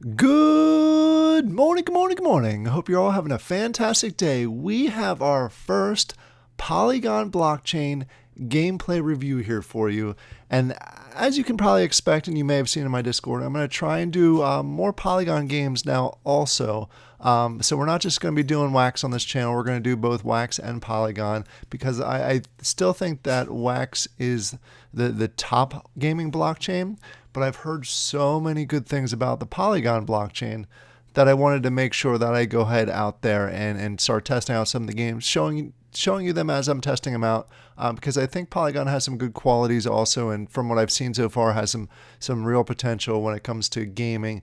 Good morning, good morning, good morning. I hope you're all having a fantastic day. We have our first Polygon Blockchain gameplay review here for you. And as you can probably expect, and you may have seen in my Discord, I'm going to try and do more Polygon games now also. So we're not just going to be doing Wax on this channel. We're going to do both Wax and Polygon because I still think that Wax is the top gaming blockchain. But I've heard so many good things about the Polygon blockchain that I wanted to make sure that I go ahead out there and start testing out some of the games, showing you them as I'm testing them out, because I think Polygon has some good qualities also, and from what I've seen so far, has some real potential when it comes to gaming.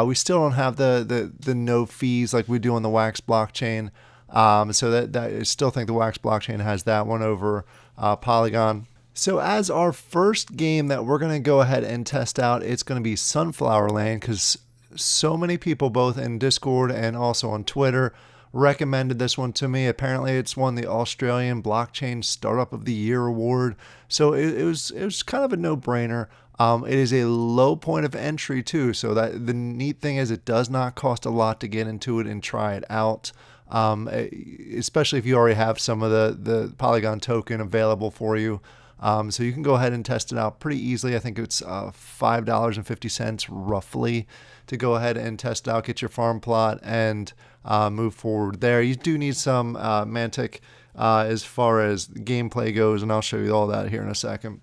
We still don't have the no fees like we do on the Wax blockchain, so that I still think the Wax blockchain has that one over Polygon. So as our first game that we're going to go ahead and test out, it's going to be Sunflower Land, because so many people both in Discord and also on Twitter recommended this one to me. Apparently it's won the Australian Blockchain Startup of the Year award. So it was kind of a no-brainer. It is a low point of entry too, so that the neat thing is it does not cost a lot to get into it and try it out. Especially if you already have some of the Polygon token available for you. So you can go ahead and test it out pretty easily. I think it's $5.50 roughly to go ahead and test it out, get your farm plot, and move forward there. You do need some Mantic as far as gameplay goes, and I'll show you all that here in a second.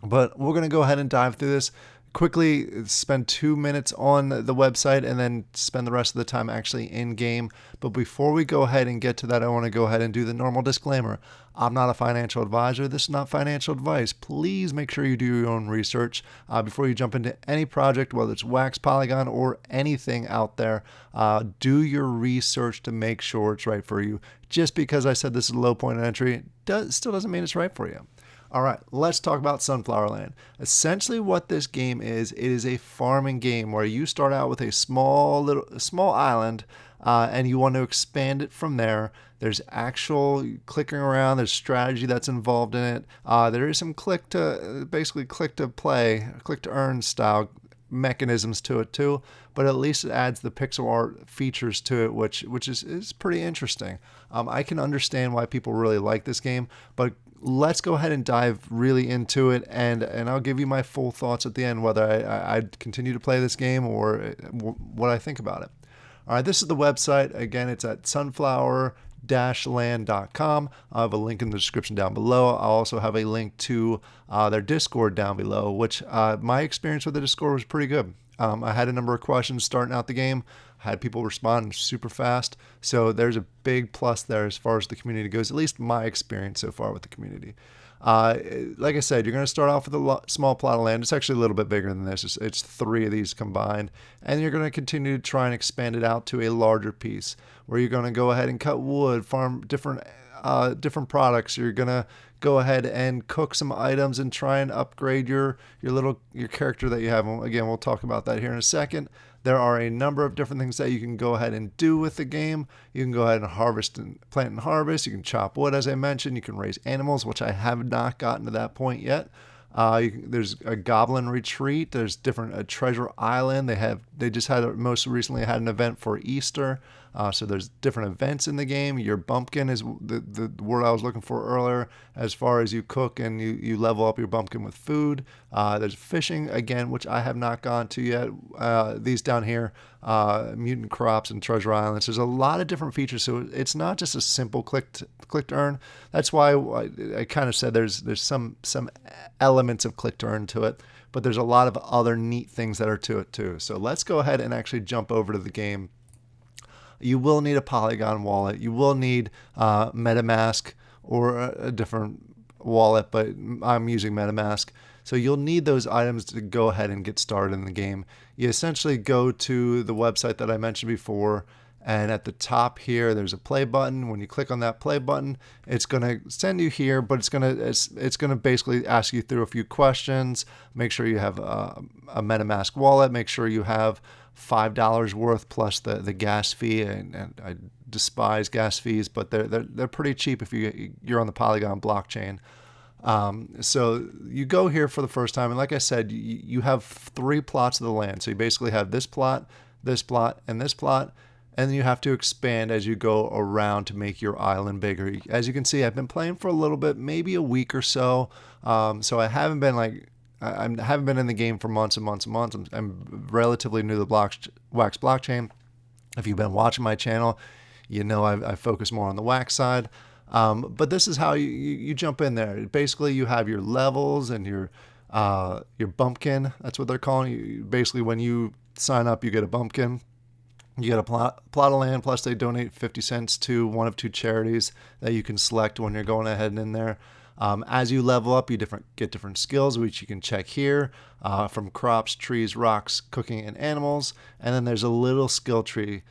But we're going to go ahead and dive through this quickly, spend 2 minutes on the website, and then spend the rest of the time actually in game. But before we go ahead and get to that, I want to go ahead and do the normal disclaimer. I'm not a financial advisor. This is not financial advice. Please make sure you do your own research before you jump into any project, whether it's Wax, Polygon, or anything out there. Do your research to make sure it's right for you. Just because I said this is a low point of entry still doesn't mean it's right for you. All right, let's talk about Sunflower Land. Essentially what this game is, it is a farming game where you start out with a small island and you want to expand it from there. There's actual clicking around, there's strategy that's involved in it. There is some click to play, click to earn style mechanisms to it too, but at least it adds the pixel art features to it, which is pretty interesting. I can understand why people really like this game, but let's go ahead and dive really into it, and I'll give you my full thoughts at the end, whether I'd continue to play this game or what I think about it. All right, this is the website. Again, it's at sunflower-land.com. I'll have a link in the description down below. I'll also have a link to their Discord down below, which my experience with the Discord was pretty good. I had a number of questions starting out the game. I had people respond super fast. So there's a big plus there as far as the community goes, at least my experience so far with the community. Like I said, you're going to start off with a small plot of land. It's actually a little bit bigger than this. It's 3 of these combined. And you're going to continue to try and expand it out to a larger piece where you're going to go ahead and cut wood, farm different products. You're going to go ahead and cook some items and try and upgrade your character that you have. Again, we'll talk about that here in a second. There are a number of different things that you can go ahead and do with the game. You can go ahead and plant and harvest. You can chop wood, as I mentioned. You can raise animals, which I have not gotten to that point yet. There's a goblin retreat. There's different treasure island. Most recently had an event for Easter. So there's different events in the game. Your bumpkin is the word I was looking for earlier, as far as you cook and you level up your bumpkin with food. There's fishing, again, which I have not gone to yet. These down here, mutant crops and treasure islands. There's a lot of different features, so it's not just a simple click to earn. That's why I kind of said there's some elements of click to earn to it, but there's a lot of other neat things that are to it too. So let's go ahead and actually jump over to the game. You will need a Polygon wallet. You will need MetaMask or a different wallet, but I'm using MetaMask. So you'll need those items to go ahead and get started in the game. You essentially go to the website that I mentioned before, and at the top here, there's a play button. When you click on that play button, it's going to send you here, but it's going to basically ask you through a few questions. Make sure you have a MetaMask wallet. Make sure you have $5 worth plus the gas fee, and I despise gas fees, but they're pretty cheap if you're on the Polygon blockchain. So you go here for the first time, and like I said, you have 3 plots of the land. So you basically have this plot, this plot, and this plot. And then you have to expand as you go around to make your island bigger. As you can see, I've been playing for a little bit, maybe a week or so. So I haven't been I haven't been in the game for months and months and months. I'm relatively new to the Wax blockchain. If you've been watching my channel, you know I focus more on the Wax side. But this is how you jump in there. Basically, you have your levels and your bumpkin. That's what they're calling you. Basically, when you sign up, you get a bumpkin. You get a plot of land, plus they donate 50 cents to one of two charities that you can select when you're going ahead and in there. As you level up, you get different skills, which you can check here, from crops, trees, rocks, cooking, and animals. And then there's a little skill tree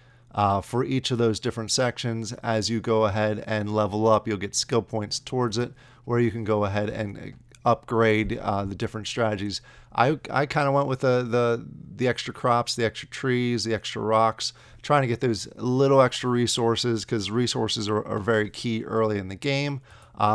for each of those different sections. As you go ahead and level up, you'll get skill points towards it, where you can go ahead and upgrade the different strategies. I kind of went with the extra crops, the extra trees, the extra rocks, trying to get those little extra resources, because resources are very key early in the game.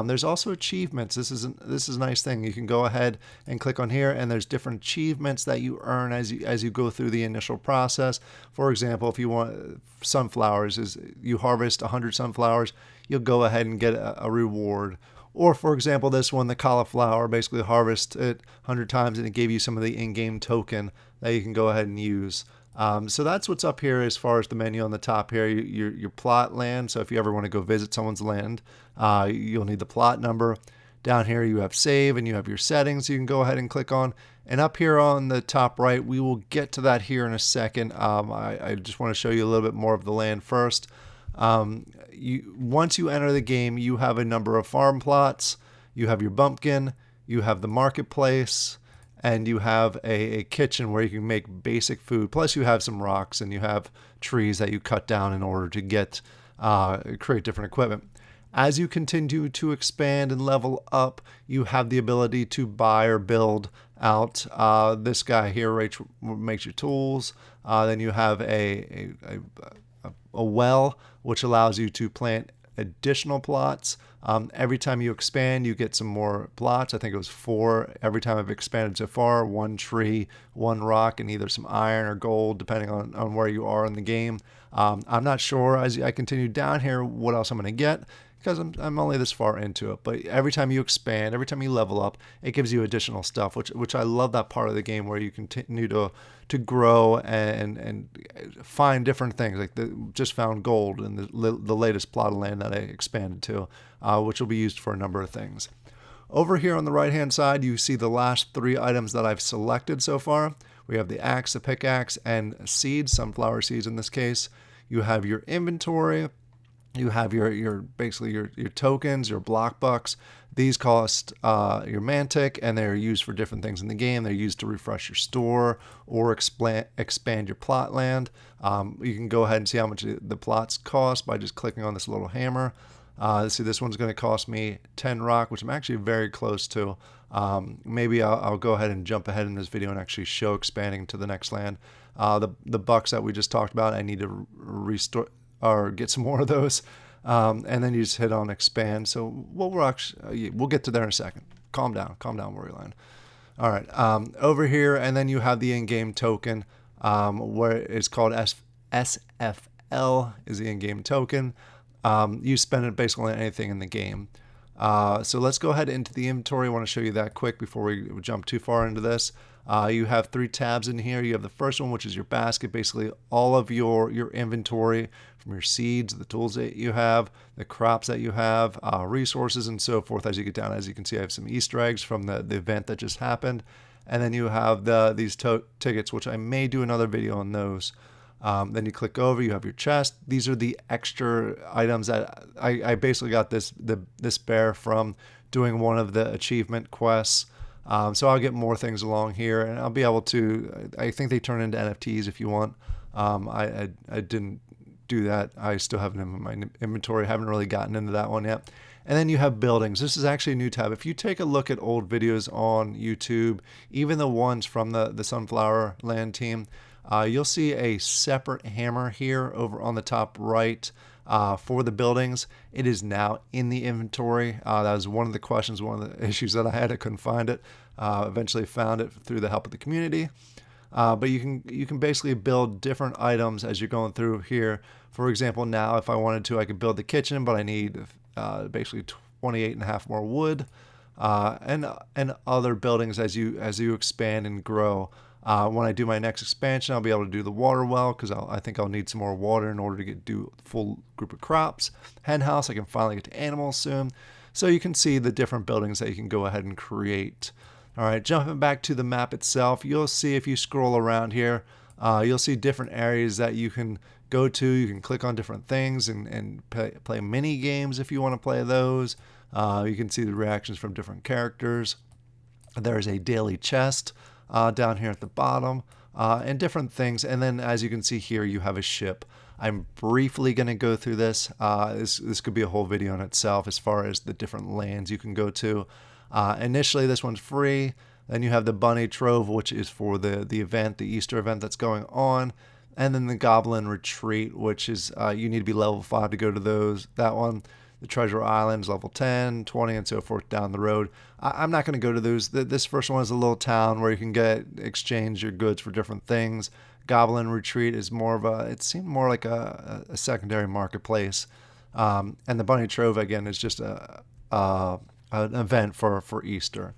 There's also achievements. This is a nice thing. You can go ahead and click on here, and there's different achievements that you earn as you go through the initial process. For example, if you want sunflowers, is you harvest 100 sunflowers, you'll go ahead and get a reward. Or, for example, this one, the cauliflower, basically harvest it 100 times, and it gave you some of the in-game token that you can go ahead and use. So that's what's up here as far as the menu on the top here. Your plot land. So if you ever want to go visit someone's land, you'll need the plot number. Down here you have save, and you have your settings you can go ahead and click on. And up here on the top right, we will get to that here in a second. I just want to show you a little bit more of the land first. Once you enter the game, you have a number of farm plots, you have your bumpkin, you have the marketplace, and you have a kitchen where you can make basic food. Plus you have some rocks, and you have trees that you cut down in order to create different equipment. As you continue to expand and level up, you have the ability to buy or build out. This guy here makes your tools. Then you have a well, which allows you to plant additional plots. Every time you expand, you get some more plots. I think it was 4 every time I've expanded so far. 1 tree, 1 rock, and either some iron or gold, depending on where you are in the game. I'm not sure as I continue down here what else I'm going to get, because I'm only this far into it. But every time you expand, every time you level up, it gives you additional stuff, which I love that part of the game, where you continue to grow and find different things. Like just found gold in the latest plot of land that I expanded to, which will be used for a number of things. Over here on the right hand side, you see the last 3 items that I've selected so far. We have the axe, the pickaxe, and seeds, sunflower seeds in this case. You have your inventory. You have your basically your tokens, your block bucks. These cost your mantic, and they're used for different things in the game. They're used to refresh your store or expand your plot land. You can go ahead and see how much the plots cost by just clicking on this little hammer. See, this one's going to cost me 10 rock, which I'm actually very close to. Maybe I'll go ahead and jump ahead in this video and actually show expanding to the next land. The bucks that we just talked about, I need to restore or get some more of those, and then you just hit on expand. So we'll get to there in a second. Calm down, Warriorland. All right, over here, and then you have the in-game token, where it's called SFL is the in-game token. You spend it basically on anything in the game. So let's go ahead into the inventory. I want to show you that quick before we jump too far into this. You have 3 tabs in here. You have the first one, which is your basket, basically all of your inventory, from your seeds, the tools that you have, the crops that you have, resources, and so forth. As you get down, as you can see, I have some Easter eggs from the event that just happened. And then you have these tickets, which I may do another video on those. Then you click over, you have your chest. These are the extra items that I basically got this bear from doing one of the achievement quests. So I'll get more things along here, and I'll be able to, I think they turn into NFTs if you want. I didn't do that. I still have them in my inventory. I haven't really gotten into that one yet. And then you have buildings. This is actually a new tab. If you take a look at old videos on YouTube, even the ones from the Sunflower Land team, you'll see a separate hammer here over on the top right for the buildings. It is now in the inventory. That was one of the questions, one of the issues that I had. I couldn't find it. Eventually found it through the help of the community. But you can basically build different items as you're going through here. For example, now if I wanted to, I could build the kitchen, but I need basically 28 and a half more wood, and other buildings as you expand and grow. When I do my next expansion, I'll be able to do the water well because I think I'll need some more water in order to do a full group of crops. Hen house, I can finally get to animals soon. So you can see the different buildings that you can go ahead and create. All right, jumping back to the map itself, you'll see if you scroll around here, you'll see different areas that you can go to. You can click on different things and play mini games if you want to play those. You can see the reactions from different characters. There's a daily chest down here at the bottom, and different things. And then as you can see here, you have a ship. I'm briefly going to go through this. This could be a whole video in itself as far as the different lands you can go to. Initially, this one's free. Then you have the Bunny Trove, which is for the event, the Easter event that's going on. And then the Goblin Retreat, which is you need to be level 5 to go to that one. The Treasure Islands, level 10, 20, and so forth down the road. I'm not going to go to those. This first one is a little town where you can exchange your goods for different things. Goblin Retreat is it seemed more like a secondary marketplace. And the Bunny Trove, again, is just an event for Easter.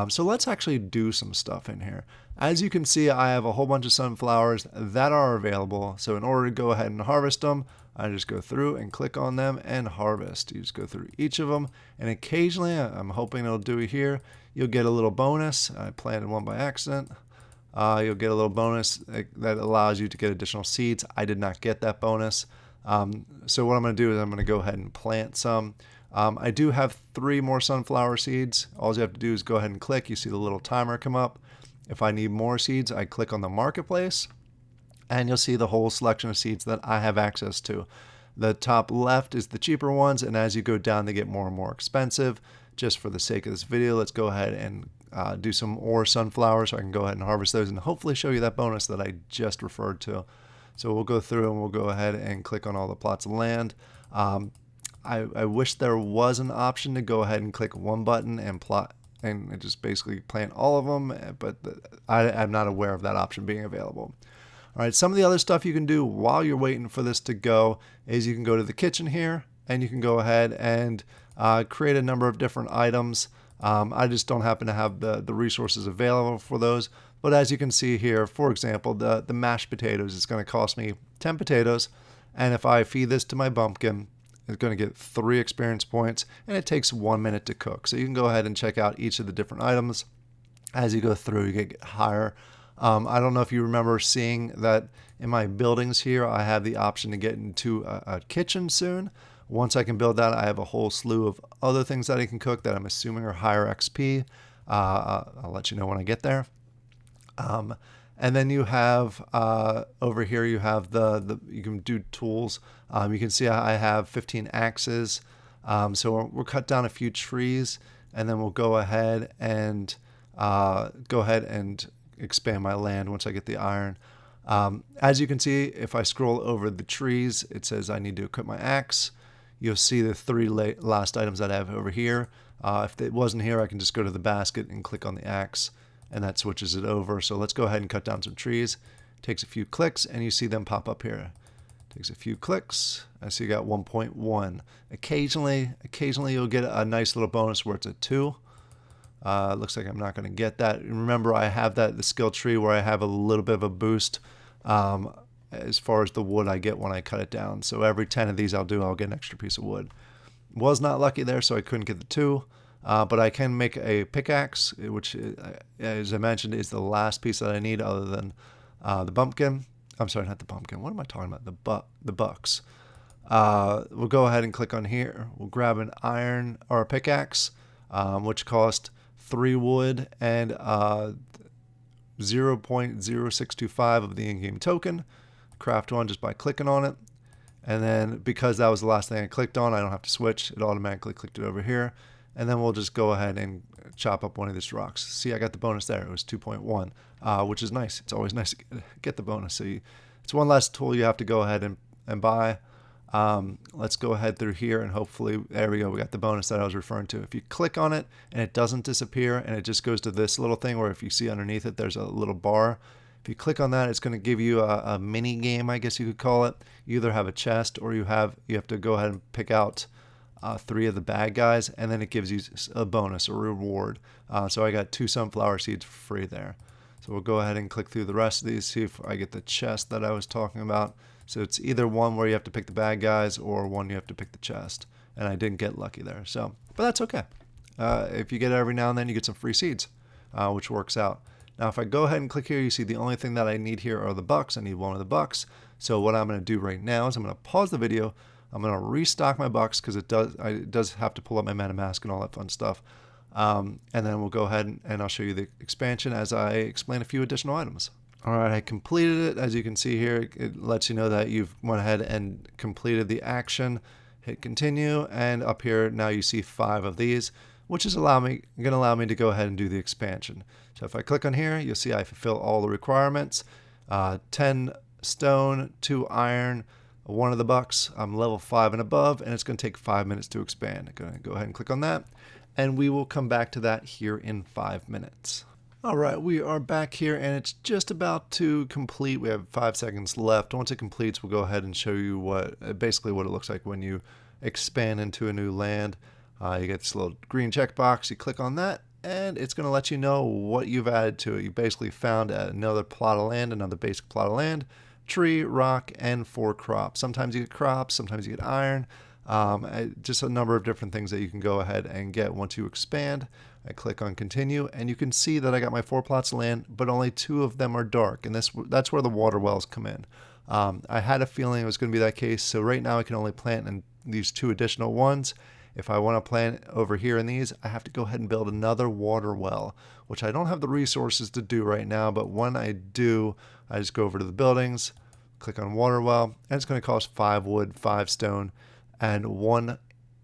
So let's actually do some stuff in here. As you can see, I have a whole bunch of sunflowers that are available. So in order to go ahead and harvest them, I just go through and click on them and harvest. You just go through each of them, and occasionally, I'm hoping it'll do it here, you'll get a little bonus. I planted one by accident. You'll get a little bonus that allows you to get additional seeds. I did not get that bonus. So what I'm going to do is I'm going to go ahead and plant some. I do have 3 more sunflower seeds. All you have to do is go ahead and click. You see the little timer come up. If I need more seeds, I click on the marketplace, and you'll see the whole selection of seeds that I have access to. The top left is the cheaper ones, and as you go down, they get more and more expensive. Just for the sake of this video, let's go ahead and do some ore sunflowers so I can go ahead and harvest those and hopefully show you that bonus that I just referred to. So we'll go through and we'll go ahead and click on all the plots of land. I wish there was an option to go ahead and click one button and plot and just basically plant all of them, but I'm not aware of that option being available. All right, some of the other stuff you can do while you're waiting for this to go is you can go to the kitchen here and you can go ahead and create a number of different items. I just don't happen to have the resources available for those. But as you can see here, for example, the mashed potatoes is going to cost me 10 potatoes. And if I feed this to my bumpkin, it's going to get 3 experience points, and it takes 1 minute to cook. So you can go ahead and check out each of the different items. As you go through, you get higher. I don't know if you remember seeing that in my buildings here, I have the option to get into a kitchen soon. Once I can build that, I have a whole slew of other things that I can cook that I'm assuming are higher XP. I'll let you know when I get there. And then you have over here, you have you can do tools. You can see I have 15 axes. So we'll cut down a few trees, and then we'll go ahead and expand my land once I get the iron. As you can see, if I scroll over the trees, it says I need to equip my axe. You'll see the 3 last items that I have over here. If it wasn't here, I can just go to the basket and click on the axe, and that switches it over. So let's go ahead and cut down some trees. Takes a few clicks, and you see them pop up here. Takes a few clicks. I see you got 1.1. Occasionally you'll get a nice little bonus where it's a 2. Looks like I'm not going to get that. Remember, I have the skill tree where I have a little bit of a boost as far as the wood I get when I cut it down. So every 10 of these I'll get an extra piece of wood. Was not lucky there, so I couldn't get the 2. But I can make a pickaxe, which, as I mentioned, is the last piece that I need other than the pumpkin. I'm sorry, not the pumpkin. What am I talking about? The bucks. We'll go ahead and click on here. We'll grab an iron or a pickaxe, which cost 3 wood and 0.0625 of the in-game token. Craft one just by clicking on it. And then because that was the last thing I clicked on, I don't have to switch. It automatically clicked it over here. And then we'll just go ahead and chop up one of these rocks. See, I got the bonus there. It was 2.1, which is nice. It's always nice to get the bonus. So it's one less tool you have to go ahead and buy. Let's go ahead through here, and hopefully, there we go. We got the bonus that I was referring to. If you click on it and it doesn't disappear, and it just goes to this little thing where if you see underneath it, there's a little bar. If you click on that, it's going to give you a mini game, I guess you could call it. You either have a chest or you have to go ahead and pick out 3 of the bad guys, and then it gives you a bonus, a reward. So I got 2 sunflower seeds for free there. So we'll go ahead and click through the rest of these, see if I get the chest that I was talking about. So it's either one where you have to pick the bad guys or one you have to pick the chest. And I didn't get lucky there. So, but that's okay. If you get it every now and then, you get some free seeds, which works out. Now, if I go ahead and click here, you see the only thing that I need here are the bucks. I need 1 of the bucks. So what I'm going to do right now is I'm going to pause the video. I'm going to restock my bucks because it does have to pull up my MetaMask and all that fun stuff. And then we'll go ahead and I'll show you the expansion as I explain a few additional items. All right, I completed it. As you can see here, it lets you know that you've went ahead and completed the action. Hit continue, and up here now you see 5 of these, which is going to allow me to go ahead and do the expansion. So if I click on here, you'll see I fulfill all the requirements. 10 stone, 2 iron, 1 of the bucks. I'm level 5 and above, and it's going to take 5 minutes to expand. I'm going to go ahead and click on that, and we will come back to that here in 5 minutes. All right, we are back here, and it's just about to complete. We have 5 seconds left. Once it completes, we'll go ahead and show you basically what it looks like when you expand into a new land. You get this little green checkbox. You click on that, and it's going to let you know what you've added to it. You basically found another plot of land, another basic plot of land, tree, rock, and 4 crops. Sometimes you get crops, sometimes you get iron. Just a number of different things that you can go ahead and get once you expand. I click on continue, and you can see that I got my 4 plots of land, but only 2 of them are dark, and that's where the water wells come in. I had a feeling it was going to be that case, so right now I can only plant in these 2 additional ones. If I want to plant over here in these, I have to go ahead and build another water well, which I don't have the resources to do right now, but when I do, I just go over to the buildings, click on water well, and it's going to cost 5 wood, 5 stone, and 1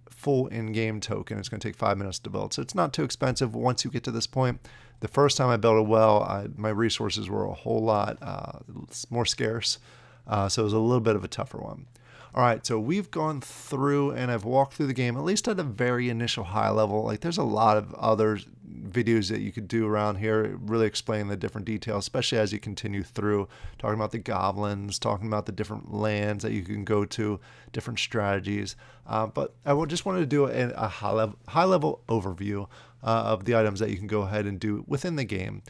full in-game token. It's going to take 5 minutes to build. So it's not too expensive once you get to this point. The first time I built a well, my resources were a whole lot more scarce. So it was a little bit of a tougher one. All right, so we've gone through and I've walked through the game, at least at a very initial high level. Like there's a lot of other videos that you could do around here, really explain the different details, especially as you continue through, talking about the goblins, talking about the different lands that you can go to, different strategies. But I just wanted to do a high level overview of the items that you can go ahead and do within the game.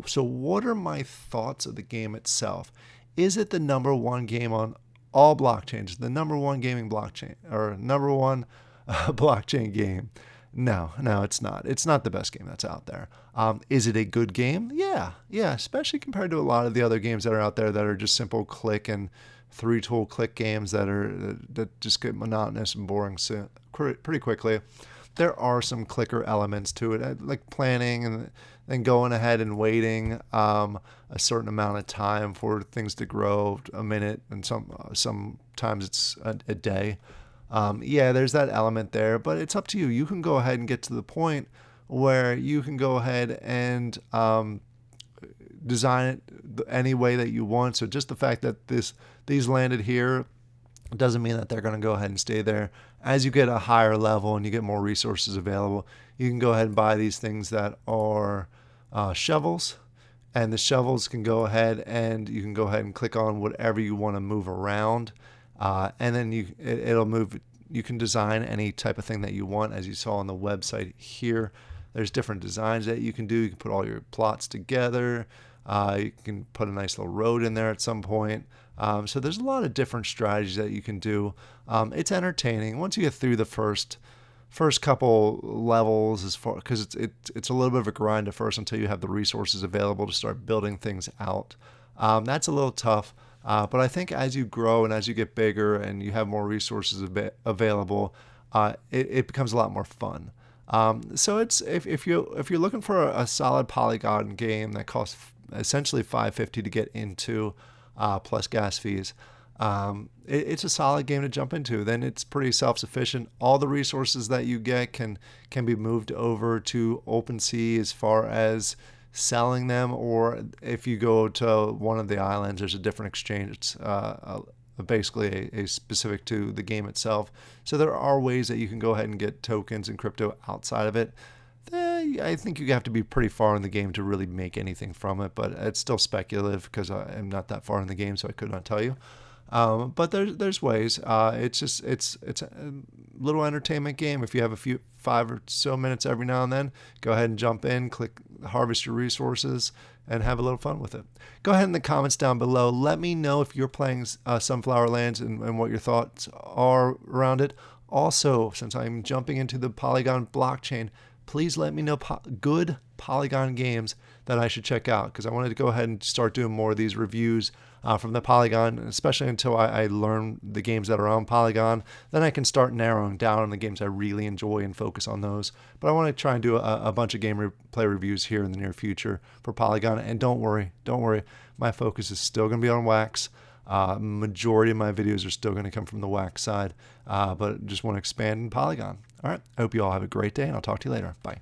So what are my thoughts of the game itself? Is it the #1 game on all blockchains, the #1 gaming blockchain, or #1 blockchain game? No, it's not. It's not the best game that's out there. Is it a good game? Yeah, especially compared to a lot of the other games that are out there that are just simple click and 3-tool click games that just get monotonous and boring pretty quickly. There are some clicker elements to it, like planning and then going ahead and waiting a certain amount of time for things to grow, a minute, and sometimes it's a day. Yeah, there's that element there, but it's up to you. You can go ahead and get to the point where you can go ahead and design it any way that you want. So just the fact that these landed here doesn't mean that they're going to go ahead and stay there. As you get a higher level and you get more resources available, you can go ahead and buy these things that are shovels, and the shovels can go ahead and you can go ahead and click on whatever you want to move around, and then it'll move. You can design any type of thing that you want, as you saw on the website here. There's different designs that you can do. You can put all your plots together. You can put a nice little road in there at some point. So there's a lot of different strategies that you can do. It's entertaining once you get through the first couple levels, because it's a little bit of a grind at first until you have the resources available to start building things out. That's a little tough, but I think as you grow and as you get bigger and you have more resources available, it becomes a lot more fun. So it's if you're looking for a solid Polygon game that costs essentially $5.50 to get into, plus gas fees, it's a solid game to jump into. Then it's pretty self-sufficient. All the resources that you get can be moved over to OpenSea as far as selling them, or if you go to one of the islands, there's a different exchange. It's basically a specific to the game itself. So there are ways that you can go ahead and get tokens and crypto outside of it. I think you have to be pretty far in the game to really make anything from it, but it's still speculative because I'm not that far in the game, so I could not tell you. But there's ways. It's a little entertainment game. If you have a few 5 or so minutes every now and then, go ahead and jump in, click harvest your resources, and have a little fun with it. Go ahead in the comments down below. Let me know if you're playing Sunflower Lands and what your thoughts are around it. Also, since I'm jumping into the Polygon blockchain, please let me know good Polygon games that I should check out, because I wanted to go ahead and start doing more of these reviews from the Polygon, especially until I learn the games that are on Polygon. Then I can start narrowing down on the games I really enjoy and focus on those. But I want to try and do a bunch of gameplay reviews here in the near future for Polygon. And don't worry, my focus is still going to be on Wax. Majority of my videos are still going to come from the Wax side, but just want to expand in Polygon. All right, I hope you all have a great day, and I'll talk to you later. Bye.